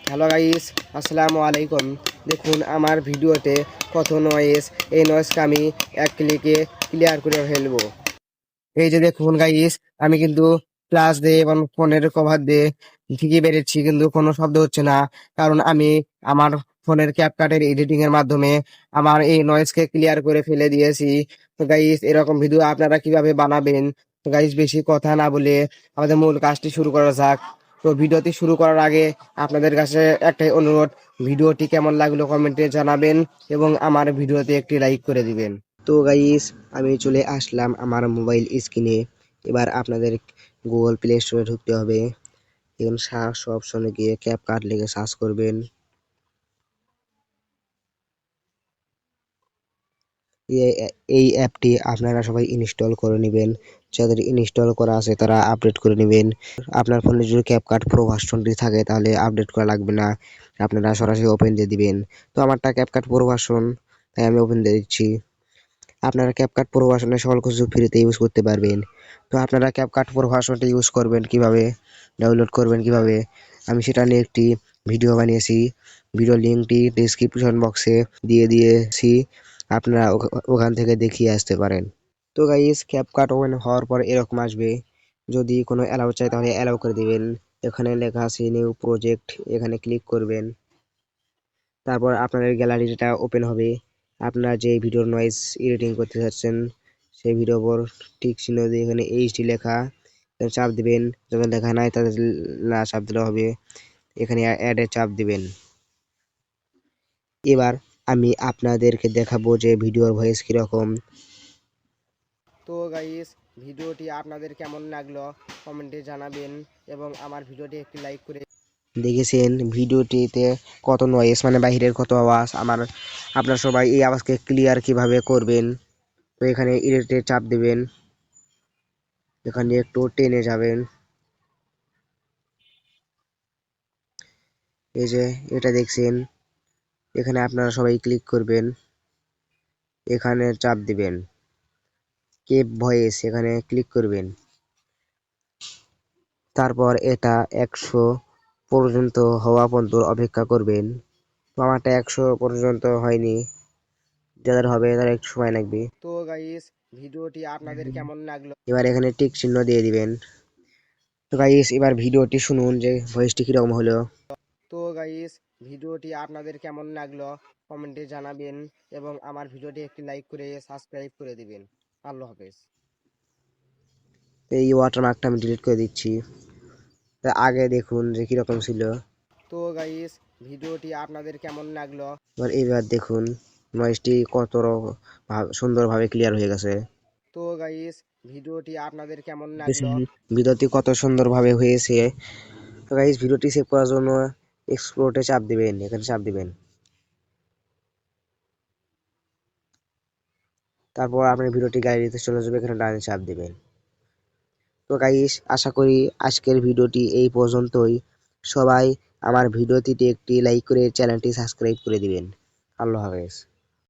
Hello guys, আসসালামু আলাইকুম। দেখুন আমার ভিডিওতে কত নয়েজ, এই নয়েজকে আমি এক ক্লিকে ক্লিয়ার করে ফেলবো। এই যে দেখুন গাইস, আমি কিন্তু ফ্ল্যাশ দিয়ে এবং ফোনের কভার দিয়ে ঠিকই বেরেছি, কিন্তু কোনো শব্দ হচ্ছে না। কারণ আমি আমার ফোনের ক্যাপকাটের এডিটিং এর মাধ্যমে আমার এই নয়েজকে ক্লিয়ার করে ফেলে দিয়েছি। তো গাইস, এরকম ভিডিও আপনারা কিভাবে বানাবেন? তো গাইস, বেশি কথা না বলে আমাদের মূল কাজটি শুরু করা যাক। তো ভিডিওটি শুরু করার আগে আপনাদের কাছে একটাই অনুরোধ, ভিডিওটি কেমন লাগলো কমেন্টে জানাবেন এবং আমার ভিডিওতে একটি লাইক করে দিবেন। তো গাইস, আমি চলে আসলাম আমার মোবাইল স্ক্রিনে। এবার আপনাদের গুগল প্লে স্টোরে ঢুকতে হবে। এখন সার্চ অপশনে গিয়ে ক্যাপকাট লিখে সার্চ করবেন। এই অ্যাপটি আপনারা সবাই ইনস্টল করে নেবেন। যাদের ইনস্টল করা আছে তারা আপডেট করে নেবেন। আপনার ফোনে যদি ক্যাপকাট প্রো ভার্সনটি থাকে তাহলে আপডেট করা লাগবে না, আপনারা সরাসরি ওপেন দিয়ে দিবেন। তো আমারটা ক্যাপকাট প্রো ভার্সন, তাই আমি ওপেন দিয়ে দিচ্ছি। আপনারা ক্যাপকাট প্রো ভার্সনে সকল কিছু ফ্রিতে ইউজ করতে পারবেন। তো আপনারা ক্যাপকাট প্রো ভার্সনটি ইউজ করবেন কিভাবে, ডাউনলোড করবেন কিভাবে, আমি সেটা নিয়ে একটি ভিডিও বানিয়েছি। ভিডিও লিঙ্কটি ডেসক্রিপশন বক্সে দিয়ে দিয়েছি, আপনারা ওখান থেকে দেখিয়ে আসতে পারেন। তো গাইস, ক্যাপকাট ওপেন হওয়ার পর এরকম আসবে। যদি কোনো অ্যালাউ চাই তাহলে অ্যালাউ করে দিবেন। এখানে লেখা আছে নিউ প্রজেক্ট, এখানে ক্লিক করবেন। তারপর আপনার গ্যালারিটা ওপেন হবে। আপনারা যে ভিডিওর নয়েজ এডিটিং করতে চাচ্ছেন সেই ভিডিওর উপর টিক চিহ্ন দিয়ে এখানে এইচডি লেখা চাপ দিবেন। যখন লেখা নাই তাদের না চাপ দিলে হবে, এখানে অ্যাডে চাপ দিবেন। এবার আমি আপনাদেরকে দেখাবো যে ভিডিওর ভয়েস কিরকম। তো গাইস, ভিডিওটি আপনাদের কেমন লাগলো কমেন্টে জানাবেন এবং আমার ভিডিওটি একটি লাইক করে দেখেছেন ভিডিওটিতে কত নয়েজ, মানে বাহিরের কত আওয়াজ। আপনারা সবাই এই আওয়াজকে ক্লিয়ার কিভাবে করবেন। তো এখানে এডিটে চাপ দিবেন, এখানে একটু টেনে যাবেন। এই যে এটা দেখছেন, এখানে আপনারা সবাই ক্লিক করবেন, এখানে চাপ দিবেন কেপ ভয়েস, এখানে ক্লিক করবেন। তারপর এটা 100 পর্যন্ত হওয়া পর্যন্ত অপেক্ষা করবেন। তো আমারটা 100 পর্যন্ত হয়নি, যাদের হবে তারা একটু সময় লাগবে। তো গাইস, ভিডিওটি আপনাদের কেমন লাগলো এবার এখানে টিক চিহ্ন দিয়ে দিবেন। তো গাইস, এবার ভিডিওটি শুনুন যে ভয়েসটি কিরকম হলো। তো গাইস, ভিডিওটি আপনাদের কেমন লাগলো কমেন্টে জানাবেন এবং আমার ভিডিওটি একটি লাইক করে সাবস্ক্রাইব করে দিবেন। আল্লাহ হাফেজ। এই ওয়াটারমার্কটা আমি ডিলিট করে দিচ্ছি, তা আগে দেখুন যে কিরকম ছিল। তো গাইস, ভিডিওটি আপনাদের কেমন লাগলো এবার দেখুন নয়েজটি কত সুন্দরভাবে ক্লিয়ার হয়ে গেছে। তো গাইস, ভিডিওটি আপনাদের কেমন লাগলো, ভিডিওটি কত সুন্দরভাবে হয়েছে। তো গাইস, ভিডিওটি সেভ করার জন্য এক্সপোর্টে চাপ দিবেন, এখানে চাপ দিবেন। তারপর আপনার ভিডিওটি গ্যালারিতে চলে যাবে, এখানে ডানে চাপ দিবেন। তো গাইস, আশা করি আজকের ভিডিওটি এই পর্যন্তই। সবাই আমার ভিডিওটিতে একটি লাইক করে চ্যানেলটি সাবস্ক্রাইব করে দিবেন। আল্লাহ হাফেজ।